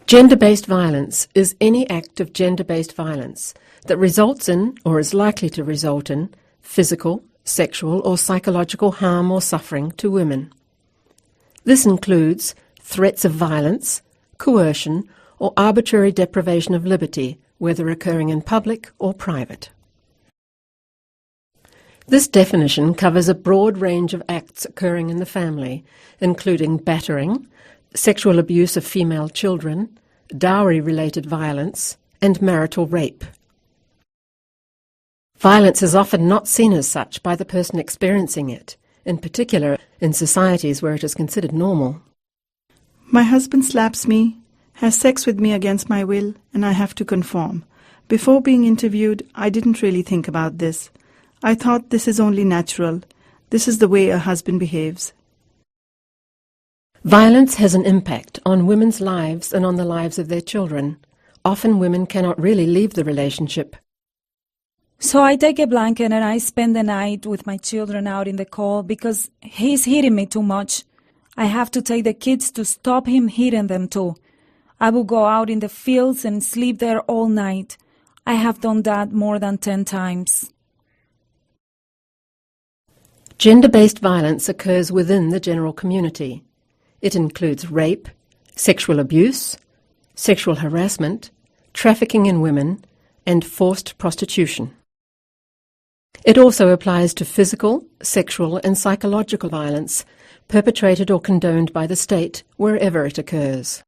Gender-based violence is any act of gender-based violence that results in, or is likely to result in, physical, sexual or psychological harm or suffering to women. This includes threats of violence, coercion or arbitrary deprivation of liberty, whether occurring in public or private. This definition covers a broad range of acts occurring in the family, including battering, sexual abuse of female children, dowry-related violence, and marital rape. Violence is often not seen as such by the person experiencing it, in particular in societies where it is considered normal. My husband slaps me, has sex with me against my will, and I have to conform. Before being interviewed, I didn't really think about this. I thought this is only natural. This is the way a husband behaves. Violence has an impact on women's lives and on the lives of their children. Often women cannot really leave the relationship. So I take a blanket and I spend the night with my children out in the cold because he's hitting me too much. I have to take the kids to stop him hitting them too. I will go out in the fields and sleep there all night. I have done that more than 10 times. Gender-based violence occurs within the general community. It includes rape, sexual abuse, sexual harassment, trafficking in women, and forced prostitution. It also applies to physical, sexual, and psychological violence perpetrated or condoned by the state wherever it occurs.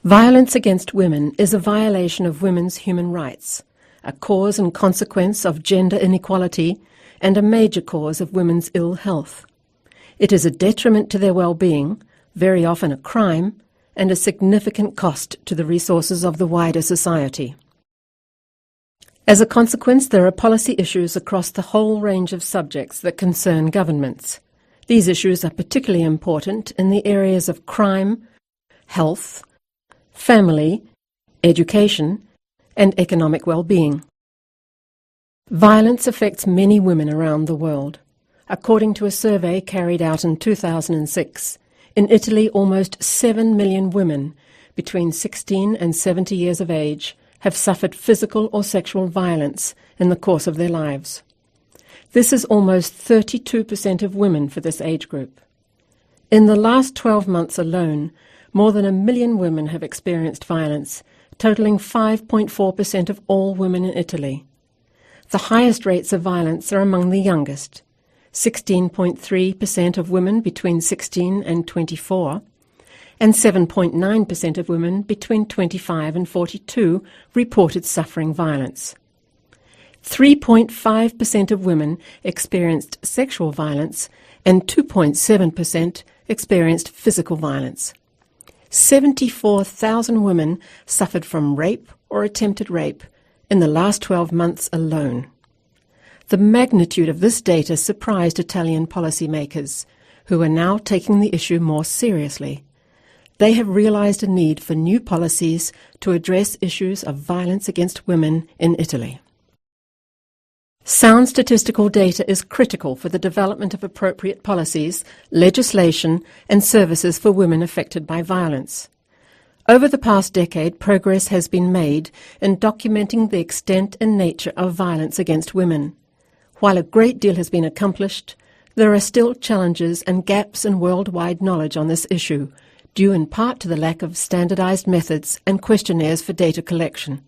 Violence against women is a violation of women's human rights, a cause and consequence of gender inequality, and a major cause of women's ill health. It is a detriment to their well-being, very often a crime, and a significant cost to the resources of the wider society. As a consequence, there are policy issues across the whole range of subjects that concern governments. These issues are particularly important in the areas of crime, health, family, education, and economic well-being. Violence affects many women around the world. According to a survey carried out in 2006, in Italy almost 7 million women between 16 and 70 years of age have suffered physical or sexual violence in the course of their lives. This is almost 32% of women for this age group. In the last 12 months alone, more than 1 million women have experienced violence, totaling 5.4% of all women in Italy. The highest rates of violence are among the youngest. 16.3% of women between 16 and 24, and 7.9% of women between 25 and 42 reported suffering violence. 3.5% of women experienced sexual violence, and 2.7% experienced physical violence. 74,000 women suffered from rape or attempted rape in the last 12 months alone. The magnitude of this data surprised Italian policymakers, who are now taking the issue more seriously. They have realized a need for new policies to address issues of violence against women in Italy. Sound statistical data is critical for the development of appropriate policies, legislation, and services for women affected by violence. Over the past decade, progress has been made in documenting the extent and nature of violence against women. While a great deal has been accomplished, there are still challenges and gaps in worldwide knowledge on this issue, due in part to the lack of standardized methods and questionnaires for data collection.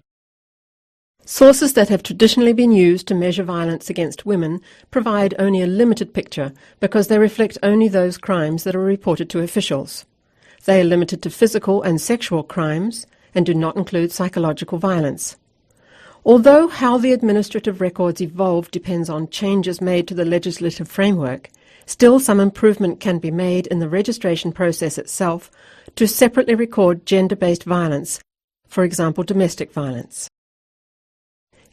Sources that have traditionally been used to measure violence against women provide only a limited picture because they reflect only those crimes that are reported to officials. They are limited to physical and sexual crimes and do not include psychological violence. Although how the administrative records evolve depends on changes made to the legislative framework, still some improvement can be made in the registration process itself to separately record gender-based violence, for example domestic violence.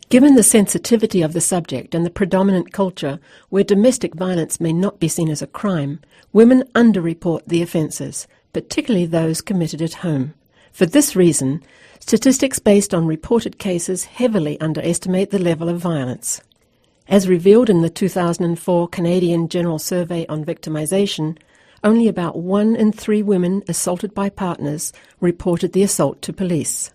Given the sensitivity of the subject and the predominant culture where domestic violence may not be seen as a crime, women underreport the offences, particularly those committed at home. For this reason, statistics based on reported cases heavily underestimate the level of violence. As revealed in the 2004 Canadian General Survey on Victimization, only about 1 in 3 women assaulted by partners reported the assault to police.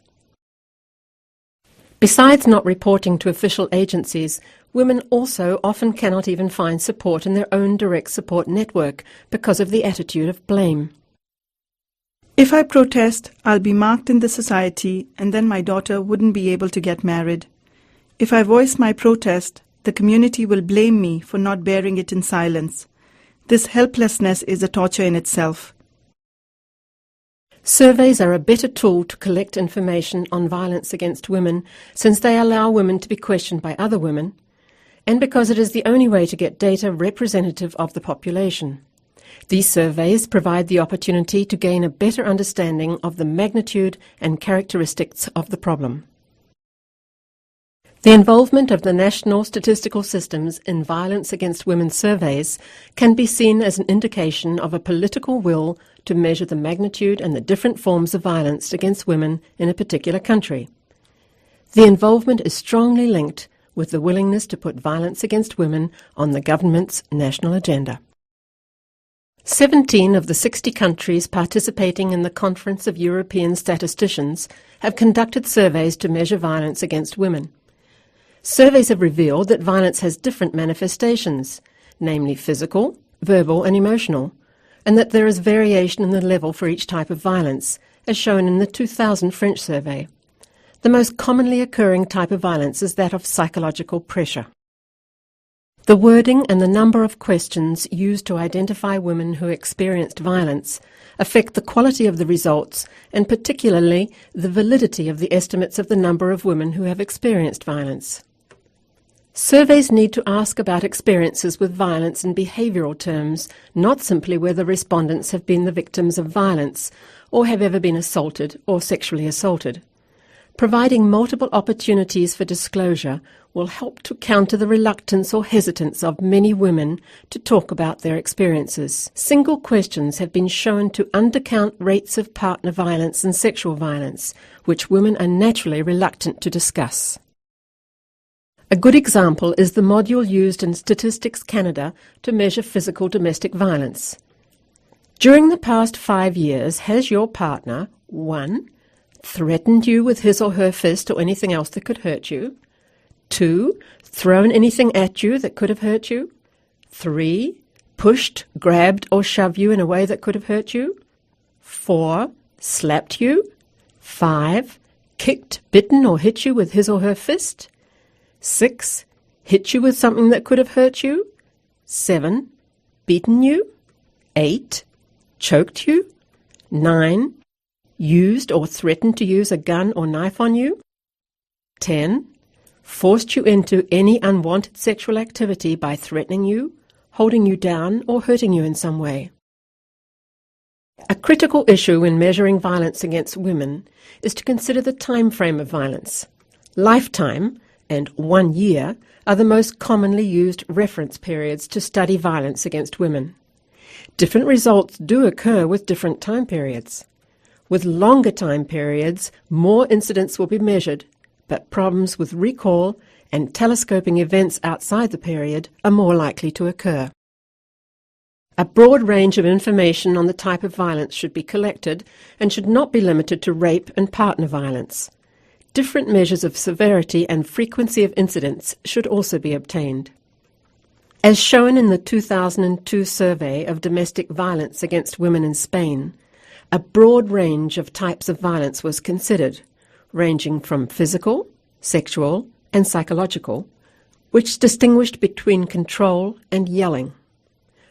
Besides not reporting to official agencies, women also often cannot even find support in their own direct support network because of the attitude of blame. If I protest, I'll be marked in the society, and then my daughter wouldn't be able to get married. If I voice my protest, the community will blame me for not bearing it in silence. This helplessness is a torture in itself. Surveys are a better tool to collect information on violence against women, since they allow women to be questioned by other women, and because it is the only way to get data representative of the population. These surveys provide the opportunity to gain a better understanding of the magnitude and characteristics of the problem. The involvement of the national statistical systems in violence against women surveys can be seen as an indication of a political will to measure the magnitude and the different forms of violence against women in a particular country. The involvement is strongly linked with the willingness to put violence against women on the government's national agenda. 17 of the 60 countries participating in the Conference of European Statisticians have conducted surveys to measure violence against women. Surveys have revealed that violence has different manifestations, namely physical, verbal and emotional, and that there is variation in the level for each type of violence, as shown in the 2000 French survey. The most commonly occurring type of violence is that of psychological pressure. The wording and the number of questions used to identify women who experienced violence affect the quality of the results and particularly the validity of the estimates of the number of women who have experienced violence. Surveys need to ask about experiences with violence in behavioural terms, not simply whether respondents have been the victims of violence or have ever been assaulted or sexually assaulted. Providing multiple opportunities for disclosure will help to counter the reluctance or hesitance of many women to talk about their experiences. Single questions have been shown to undercount rates of partner violence and sexual violence, which women are naturally reluctant to discuss. A good example is the module used in Statistics Canada to measure physical domestic violence. During the past 5 years, has your partner 1. Threatened you with his or her fist or anything else that could hurt you? 2. Thrown anything at you that could have hurt you? 3. Pushed, grabbed or shoved you in a way that could have hurt you? 4. Slapped you? 5. Kicked, bitten or hit you with his or her fist? 6. Hit you with something that could have hurt you? 7. Beaten you? 8. Choked you? 9. Used or threatened to use a gun or knife on you? 10. Forced you into any unwanted sexual activity by threatening you, holding you down or hurting you in some way. A critical issue in measuring violence against women is to consider the time frame of violence. Lifetime and 1 year are the most commonly used reference periods to study violence against women. Different results do occur with different time periods. With longer time periods, more incidents will be measured, but problems with recall and telescoping events outside the period are more likely to occur. A broad range of information on the type of violence should be collected and should not be limited to rape and partner violence. Different measures of severity and frequency of incidents should also be obtained. As shown in the 2002 survey of domestic violence against women in Spain, a broad range of types of violence was considered, ranging from physical, sexual, and psychological, which distinguished between control and yelling.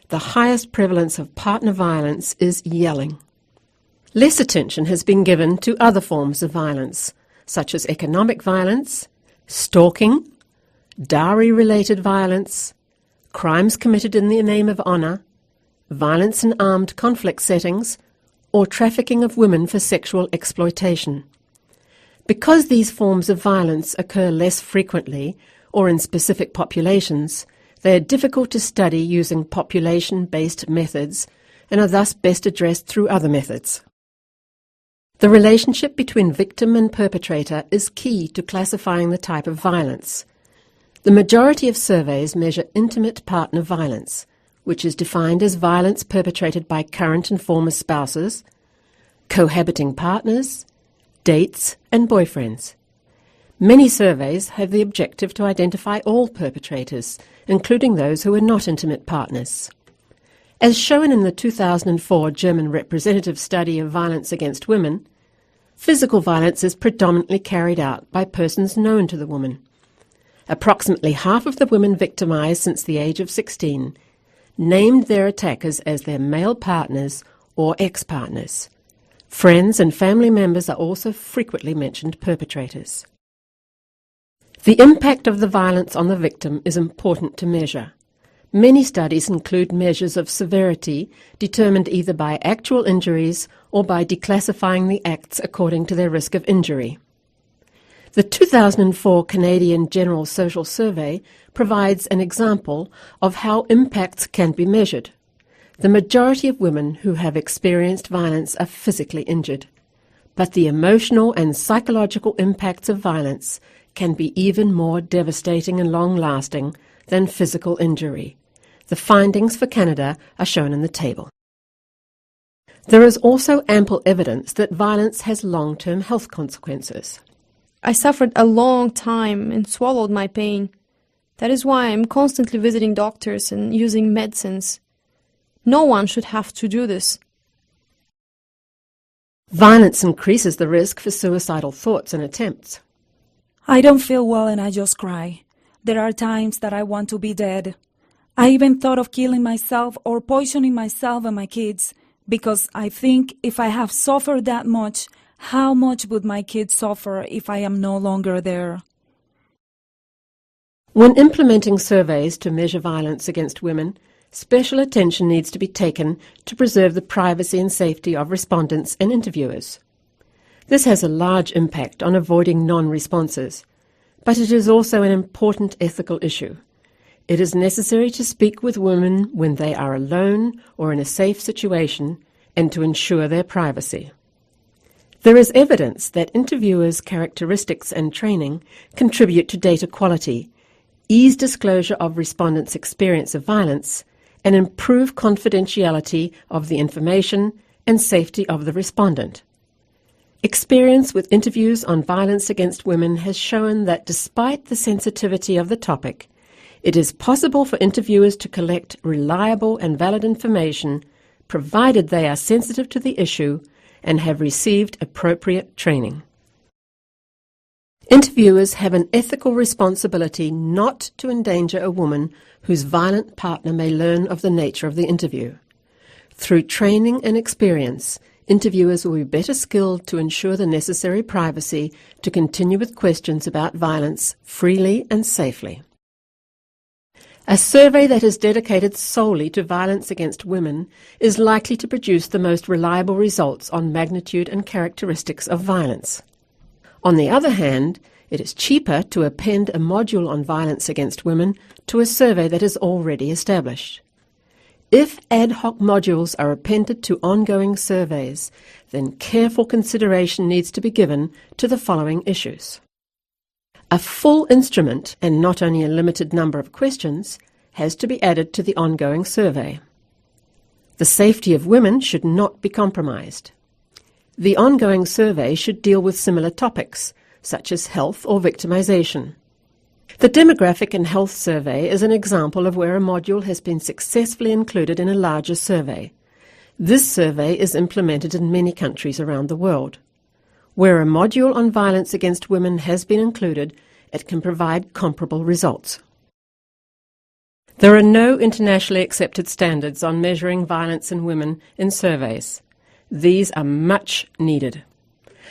The highest prevalence of partner violence is yelling. Less attention has been given to other forms of violence, such as economic violence, stalking, dowry-related violence, crimes committed in the name of honour, violence in armed conflict settings, or trafficking of women for sexual exploitation. Because these forms of violence occur less frequently or in specific populations, they are difficult to study using population-based methods and are thus best addressed through other methods. The relationship between victim and perpetrator is key to classifying the type of violence. The majority of surveys measure intimate partner violence, which is defined as violence perpetrated by current and former spouses, cohabiting partners, dates and boyfriends. Many surveys have the objective to identify all perpetrators, including those who are not intimate partners. As shown in the 2004 German representative study of violence against women, physical violence is predominantly carried out by persons known to the woman. Approximately half of the women victimized since the age of 16 named their attackers as their male partners or ex-partners. Friends and family members are also frequently mentioned perpetrators. The impact of the violence on the victim is important to measure. Many studies include measures of severity determined either by actual injuries or by declassifying the acts according to their risk of injury. The 2004 Canadian General Social Survey provides an example of how impacts can be measured. The majority of women who have experienced violence are physically injured, but the emotional and psychological impacts of violence can be even more devastating and long-lasting than physical injury. The findings for Canada are shown in the table. There is also ample evidence that violence has long-term health consequences. I suffered a long time and swallowed my pain. That is why I'm constantly visiting doctors and using medicines. No one should have to do this. Violence increases the risk for suicidal thoughts and attempts. I don't feel well and I just cry. There are times that I want to be dead. I even thought of killing myself or poisoning myself and my kids, because I think if I have suffered that much, how much would my kids suffer if I am no longer there? When implementing surveys to measure violence against women, special attention needs to be taken to preserve the privacy and safety of respondents and interviewers. This has a large impact on avoiding non-responses, but it is also an important ethical issue. It is necessary to speak with women when they are alone or in a safe situation and to ensure their privacy. There is evidence that interviewers' characteristics and training contribute to data quality, ease disclosure of respondents' experience of violence, and improve confidentiality of the information and safety of the respondent. Experience with interviews on violence against women has shown that despite the sensitivity of the topic, it is possible for interviewers to collect reliable and valid information provided they are sensitive to the issue and have received appropriate training. Interviewers have an ethical responsibility not to endanger a woman whose violent partner may learn of the nature of the interview. Through training and experience, interviewers will be better skilled to ensure the necessary privacy to continue with questions about violence freely and safely. A survey that is dedicated solely to violence against women is likely to produce the most reliable results on magnitude and characteristics of violence. On the other hand, it is cheaper to append a module on violence against women to a survey that is already established. If ad hoc modules are appended to ongoing surveys, then careful consideration needs to be given to the following issues. A full instrument, and not only a limited number of questions, has to be added to the ongoing survey. The safety of women should not be compromised. The ongoing survey should deal with similar topics, such as health or victimization. The Demographic and Health Survey is an example of where a module has been successfully included in a larger survey. This survey is implemented in many countries around the world. Where a module on violence against women has been included, it can provide comparable results. There are no internationally accepted standards on measuring violence in women in surveys. These are much needed.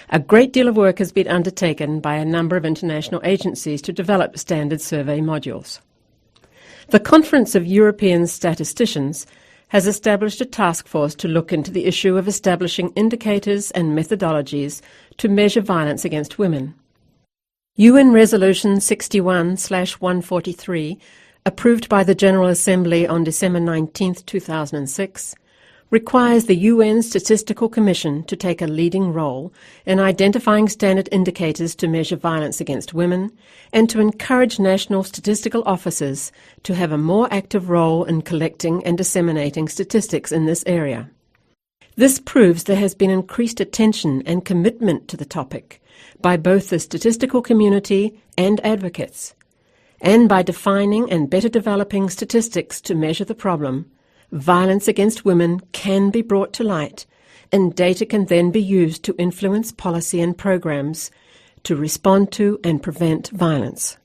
A great deal of work has been undertaken by a number of international agencies to develop standard survey modules. The Conference of European Statisticians has established a task force to look into the issue of establishing indicators and methodologies to measure violence against women. UN Resolution 61/143, approved by the General Assembly on December 19, 2006, requires the UN Statistical Commission to take a leading role in identifying standard indicators to measure violence against women and to encourage national statistical officers to have a more active role in collecting and disseminating statistics in this area. This proves there has been increased attention and commitment to the topic by both the statistical community and advocates, and by defining and better developing statistics to measure the problem, violence against women can be brought to light, and data can then be used to influence policy and programs to respond to and prevent violence.